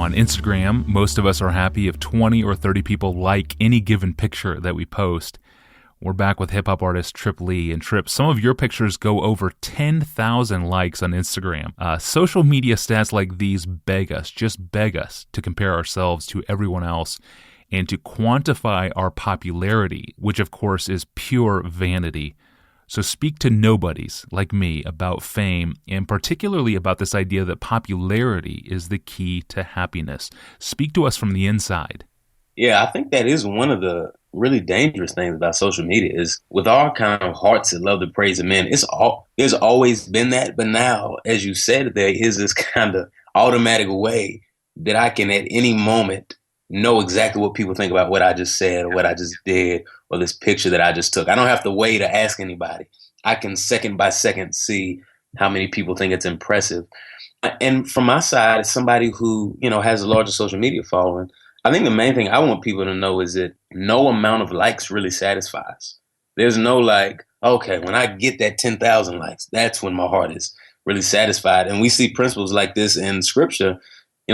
On Instagram, most of us are happy if 20 or 30 people like any given picture that we post. We're back with hip-hop artist Trip Lee. And Trip, some of your pictures go over 10,000 likes on Instagram. Social media stats like these just beg us to compare ourselves to everyone else and to quantify our popularity, which of course is pure vanity. So speak to nobodies like me about fame, and particularly about this idea that popularity is the key to happiness. Speak to us from the inside. Yeah, I think that is one of the really dangerous things about social media is with our kind of hearts that love to praise the men, there's always been that. But now, as you said, there is this kind of automatic way that I can at any moment know exactly what people think about what I just said or what I just did or this picture that I just took. I don't have to wait to ask anybody. I can second by second see how many people think it's impressive. And from my side, as somebody who, has a larger social media following, I think the main thing I want people to know is that no amount of likes really satisfies. There's no okay, when I get that 10,000 likes, that's when my heart is really satisfied. And we see principles like this in scripture.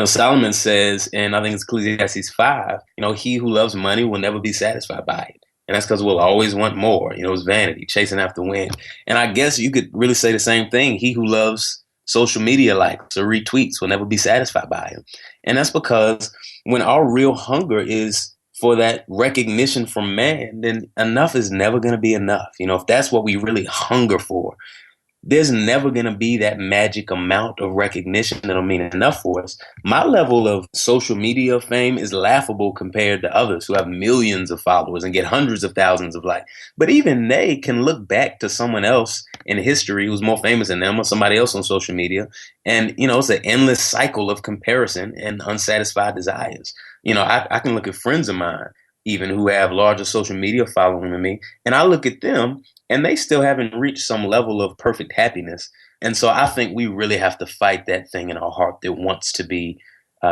Solomon says, and I think it's Ecclesiastes 5, he who loves money will never be satisfied by it. And that's because we'll always want more. It's vanity, chasing after wind. And I guess you could really say the same thing. He who loves social media likes or retweets will never be satisfied by it. And that's because when our real hunger is for that recognition from man, then enough is never going to be enough. If that's what we really hunger for, there's never going to be that magic amount of recognition that'll mean enough for us. My level of social media fame is laughable compared to others who have millions of followers and get hundreds of thousands of likes. But even they can look back to someone else in history who's more famous than them or somebody else on social media. And, it's an endless cycle of comparison and unsatisfied desires. I can look at friends of mine even who have larger social media following than me, and I look at them and they still haven't reached some level of perfect happiness. And so I think we really have to fight that thing in our heart that wants to be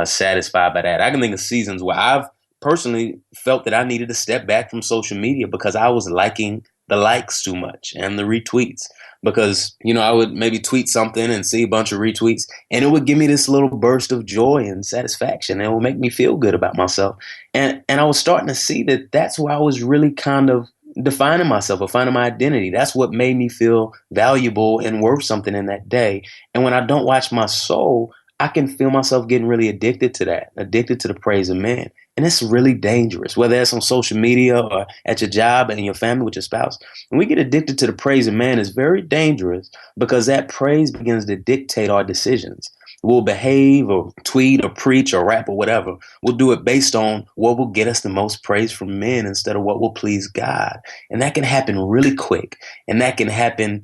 satisfied by that. I can think of seasons where I've personally felt that I needed to step back from social media because I was liking the likes too much and the retweets. Because, I would maybe tweet something and see a bunch of retweets and it would give me this little burst of joy and satisfaction. And it would make me feel good about myself. And I was starting to see that that's where I was really kind of defining myself or finding my identity. That's what made me feel valuable and worth something in that day. And when I don't watch my soul, I can feel myself getting really addicted to that, addicted to the praise of men. And it's really dangerous, whether it's on social media or at your job and in your family with your spouse. When we get addicted to the praise of man, it's very dangerous because that praise begins to dictate our decisions. We'll behave or tweet or preach or rap or whatever. We'll do it based on what will get us the most praise from men instead of what will please God. And that can happen really quick. And that can happen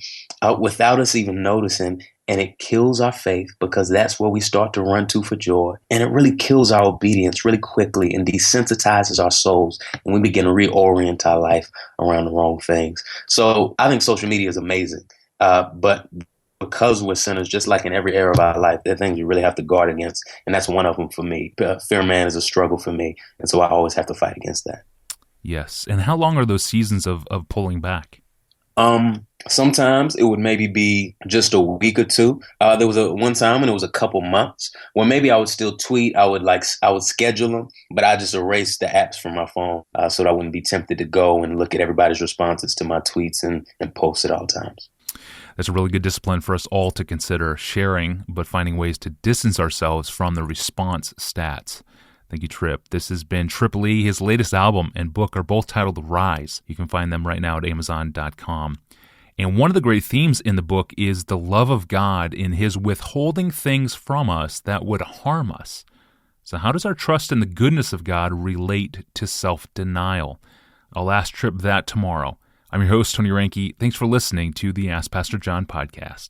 without us even noticing. And it kills our faith because that's where we start to run to for joy. And it really kills our obedience really quickly and desensitizes our souls. And we begin to reorient our life around the wrong things. So I think social media is amazing. But because we're sinners, just like in every area of our life, there are things you really have to guard against. And that's one of them for me. Fear of man is a struggle for me. And so I always have to fight against that. Yes. And how long are those seasons of pulling back? Sometimes it would maybe be just a week or two. There was one time and it was a couple months where maybe I would still tweet. I would schedule them, but I just erased the apps from my phone so that I wouldn't be tempted to go and look at everybody's responses to my tweets and post at all times. That's a really good discipline for us all to consider, sharing, but finding ways to distance ourselves from the response stats. Thank you, Trip. This has been Trip Lee. His latest album and book are both titled Rise. You can find them right now at Amazon.com. And one of the great themes in the book is the love of God in his withholding things from us that would harm us. So how does our trust in the goodness of God relate to self-denial? I'll ask Trip that tomorrow. I'm your host, Tony Reinke. Thanks for listening to the Ask Pastor John podcast.